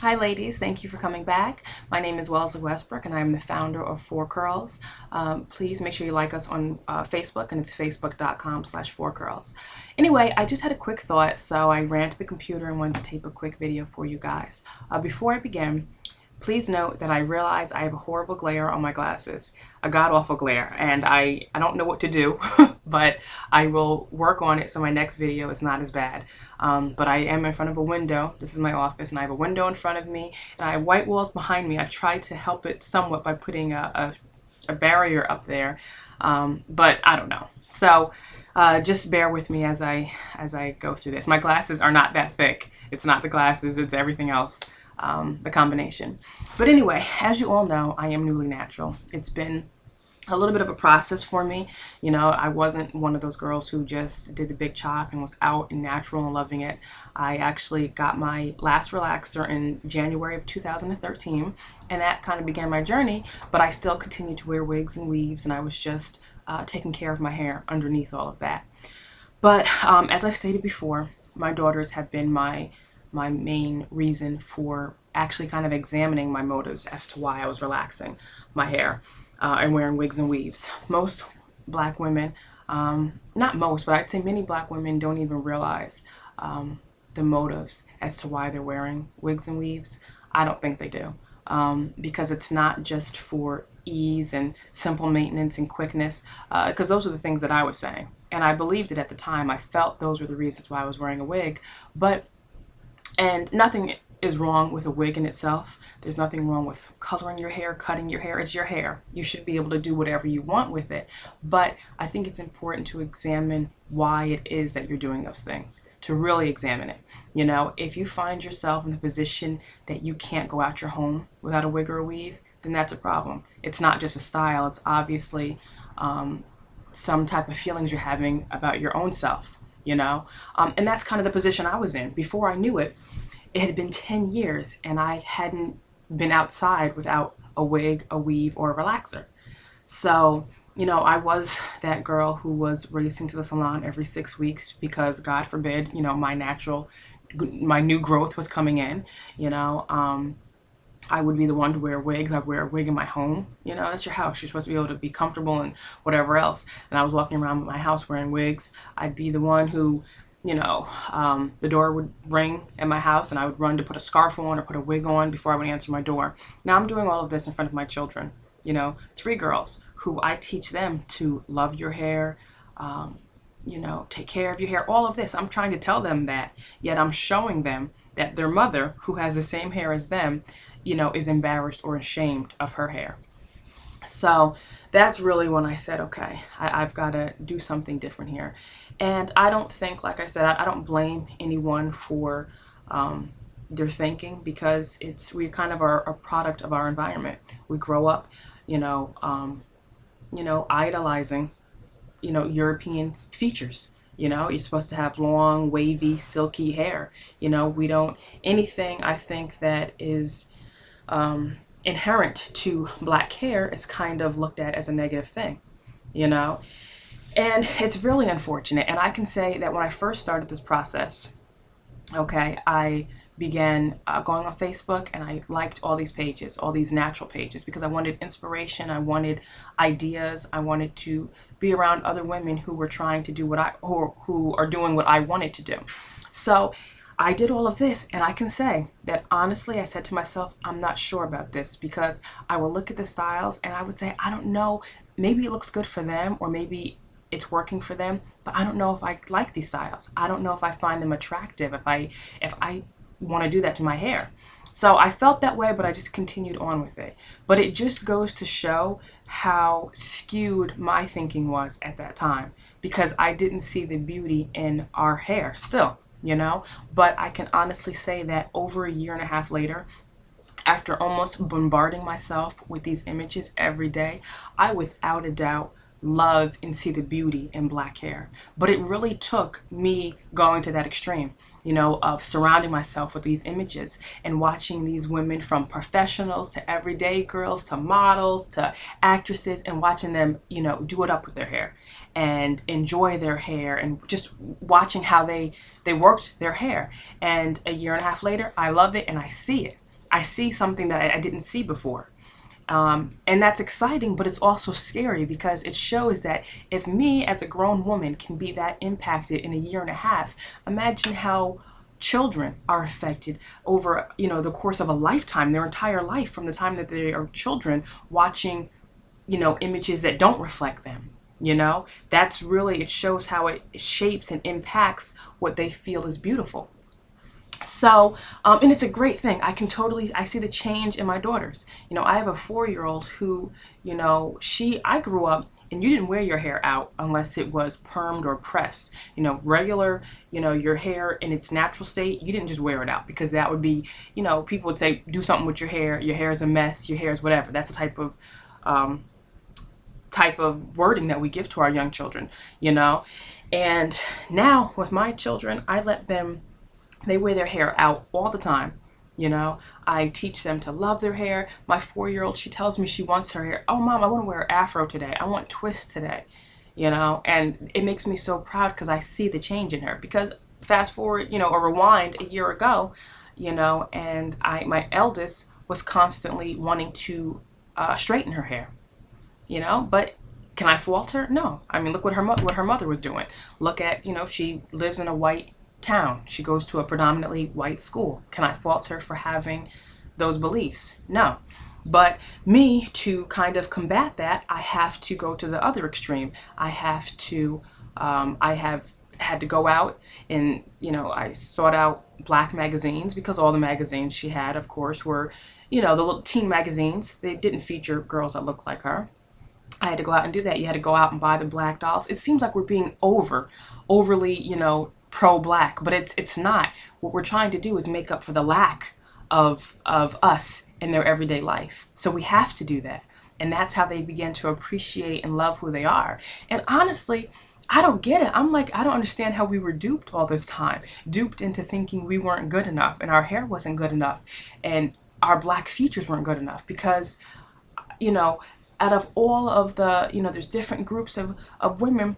Hi ladies, thank you for coming back. My name is Wellesley Westbrook and I'm the founder of 4Curls. Please make sure you like us on Facebook, and it's facebook.com/4curls. Anyway, I just had a quick thought, so I ran to the computer and wanted to tape a quick video for you guys. Before I begin, please note that I realize I have a horrible glare on my glasses, a god-awful glare, and I don't know what to do, but I will work on it so my next video is not as bad. But I am in front of a window. This is my office, and I have a window in front of me, and I have white walls behind me. I've tried to help it somewhat by putting a barrier up there, but I don't know. So just bear with me as I go through this. My glasses are not that thick. It's not the glasses, it's everything else. The combination. But anyway, as you all know, I am newly natural. It's been a little bit of a process for me. You know, I wasn't one of those girls who just did the big chop and was out and natural and loving it. I actually got my last relaxer in January of 2013, and that kind of began my journey, but I still continued to wear wigs and weaves, and I was just taking care of my hair underneath all of that. But as I've stated before, my daughters have been my main reason for actually kind of examining my motives as to why I was relaxing my hair and wearing wigs and weaves. Most black women, not most, but I'd say many black women don't even realize the motives as to why they're wearing wigs and weaves. I don't think they do, because it's not just for ease and simple maintenance and quickness, because those are the things that I would say. And I believed it at the time. I felt those were the reasons why I was wearing a wig. And nothing is wrong with a wig in itself. There's nothing wrong with coloring your hair, cutting your hair. It's your hair. You should be able to do whatever you want with it. But I think it's important to examine why it is that you're doing those things, to really examine it. You know, if you find yourself in the position that you can't go out your home without a wig or a weave, then that's a problem. It's not just a style. It's obviously some type of feelings you're having about your own self, you know? And that's kind of the position I was in. Before I knew it, it had been 10 years and I hadn't been outside without a wig, a weave, or a relaxer. So, you know, I was that girl who was racing to the salon every 6 weeks because, God forbid, you know, my new growth was coming in, you know. I would be the one to wear wigs. I'd wear a wig in my home. You know, that's your house. You're supposed to be able to be comfortable and whatever else. And I was walking around my house wearing wigs. I'd be the one who, you know, the door would ring at my house and I would run to put a scarf on or put a wig on before I would answer my door. Now I'm doing all of this in front of my children. You know, 3 girls who I teach them to love your hair, you know, take care of your hair, all of this. I'm trying to tell them that, yet I'm showing them that their mother, who has the same hair as them, you know, is embarrassed or ashamed of her hair. So that's really when I said, okay, I've got to do something different here. And I don't think, like I said, I don't blame anyone for their thinking, because we kind of are a product of our environment. We grow up, you know, idolizing, you know, European features. You know, you're supposed to have long, wavy, silky hair. You know, we don't, anything I think that is inherent to black hair is kind of looked at as a negative thing, you know? And it's really unfortunate. And I can say that when I first started this process, okay, I began going on Facebook and I liked all these pages, all these natural pages, because I wanted inspiration, I wanted ideas, I wanted to be around other women who were trying to do who are doing what I wanted to do. So I did all of this, and I can say that honestly, I said to myself, I'm not sure about this, because I will look at the styles and I would say, I don't know, maybe it looks good for them, or maybe it's working for them, but I don't know if I like these styles. I don't know if I find them attractive, if I want to do that to my hair. So I felt that way, but I just continued on with it. But it just goes to show how skewed my thinking was at that time, because I didn't see the beauty in our hair still, you know. But I can honestly say that over a year and a half later, after almost bombarding myself with these images every day, I without a doubt love and see the beauty in black hair. But it really took me going to that extreme, you know, of surrounding myself with these images and watching these women, from professionals to everyday girls to models to actresses, and watching them, you know, do it up with their hair and enjoy their hair, and just watching how they worked their hair. And a year and a half later, I love it and I see it. I see something that I didn't see before. And that's exciting, but it's also scary because it shows that if me as a grown woman can be that impacted in a year and a half, imagine how children are affected over, the course of a lifetime, their entire life, from the time that they are children, watching, images that don't reflect them. That's really, it shows how it shapes and impacts what they feel is beautiful. So, and it's a great thing. I see the change in my daughters. I have a 4-year-old who, I grew up and you didn't wear your hair out unless it was permed or pressed. Regular, your hair in its natural state, you didn't just wear it out, because that would be, people would say, do something with your hair is a mess, your hair is whatever. That's the type of wording that we give to our young children, And now with my children, I let them, they wear their hair out all the time. I teach them to love their hair. My 4-year-old, she tells me she wants her hair. Oh, Mom, I want to wear an afro today. I want twists today. And it makes me so proud because I see the change in her. Because fast forward, or rewind a year ago, and my eldest was constantly wanting to straighten her hair, but can I fault her? No. I mean, look what her mother was doing. Look at, she lives in a white town. She goes to a predominantly white school. Can I fault her for having those beliefs? No. But me, to kind of combat that, I have to go to the other extreme. I have had to go out and, I sought out black magazines, because all the magazines she had, of course, were, the little teen magazines. They didn't feature girls that looked like her. I had to go out and do that. You had to go out and buy the black dolls. It seems like we're being overly, pro-black, but it's not. What we're trying to do is make up for the lack of us in their everyday life. So we have to do that. And that's how they begin to appreciate and love who they are. And honestly, I don't get it. I'm like, I don't understand how we were duped all this time. Duped into thinking we weren't good enough and our hair wasn't good enough and our black features weren't good enough, because, out of all of the, there's different groups of women,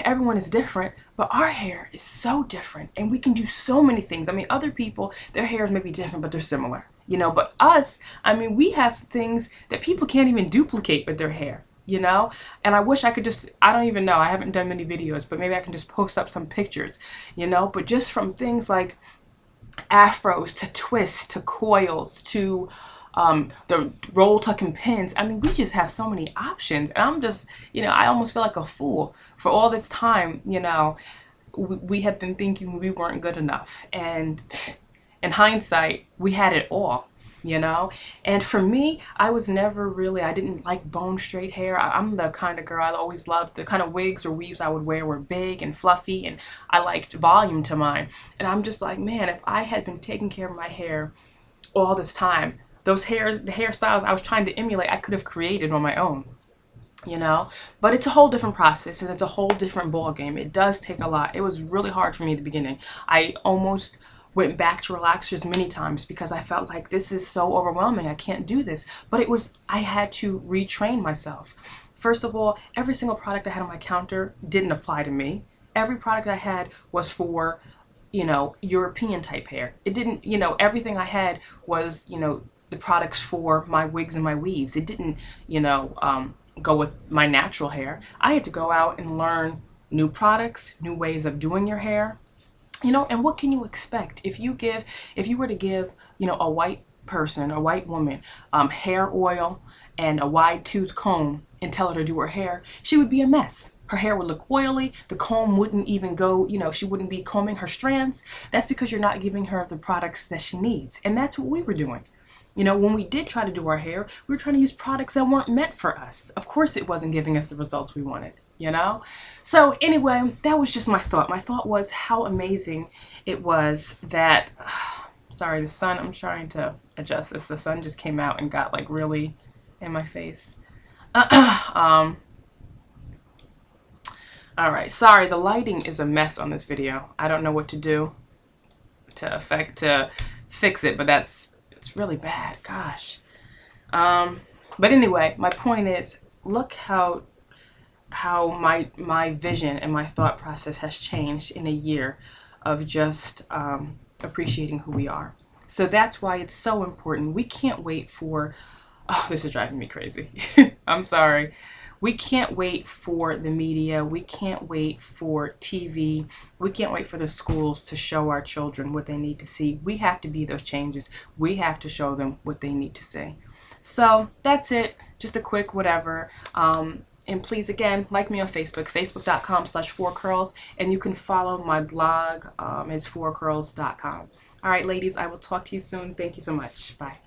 everyone is different, but our hair is so different and we can do so many things. I mean, other people, their hairs may be different, but they're similar, but us, I mean, we have things that people can't even duplicate with their hair, and I wish I could I don't even know, I haven't done many videos, but maybe I can just post up some pictures, but just from things like afros to twists to coils to the roll, tuck, and pins. I mean, we just have so many options, and I'm just, I almost feel like a fool for all this time. We have been thinking we weren't good enough, and in hindsight, we had it all. And for me, I was never really, I didn't like bone straight hair. I'm the kind of girl, I always loved the kind of wigs or weaves I would wear were big and fluffy, and I liked volume to mine. And I'm just like, man, if I had been taking care of my hair all this time, the hairstyles I was trying to emulate, I could have created on my own, but it's a whole different process, and it's a whole different ball game. It does take a lot. It was really hard for me at the beginning. I almost went back to relaxers many times because I felt like this is so overwhelming. I can't do this. But I had to retrain myself. First of all, every single product I had on my counter didn't apply to me. Every product I had was for, European type hair. It didn't, everything I had was, the products for my wigs and my weaves. It didn't, go with my natural hair. I had to go out and learn new products, new ways of doing your hair, and what can you expect if you were to give, a white person, a white woman, hair oil and a wide tooth comb and tell her to do her hair? She would be a mess. Her hair would look oily. The comb wouldn't even go, she wouldn't be combing her strands. That's because you're not giving her the products that she needs. And that's what we were doing. When we did try to do our hair, we were trying to use products that weren't meant for us. Of course, it wasn't giving us the results we wanted, So anyway, that was just my thought. My thought was how amazing it was that, sorry, the sun, I'm trying to adjust this. The sun just came out and got like really in my face. All right, sorry, the lighting is a mess on this video. I don't know what to do to fix it, but it's really bad, gosh. But anyway, my point is, look how my vision and my thought process has changed in a year of just appreciating who we are. So that's why it's so important. We can't wait for, oh, this is driving me crazy. I'm sorry. We can't wait for the media. We can't wait for TV. We can't wait for the schools to show our children what they need to see. We have to be those changes. We have to show them what they need to see. So that's it. Just a quick whatever. And please, again, like me on Facebook, facebook.com/4curls. And you can follow my blog. It's 4curls.com. All right, ladies, I will talk to you soon. Thank you so much. Bye.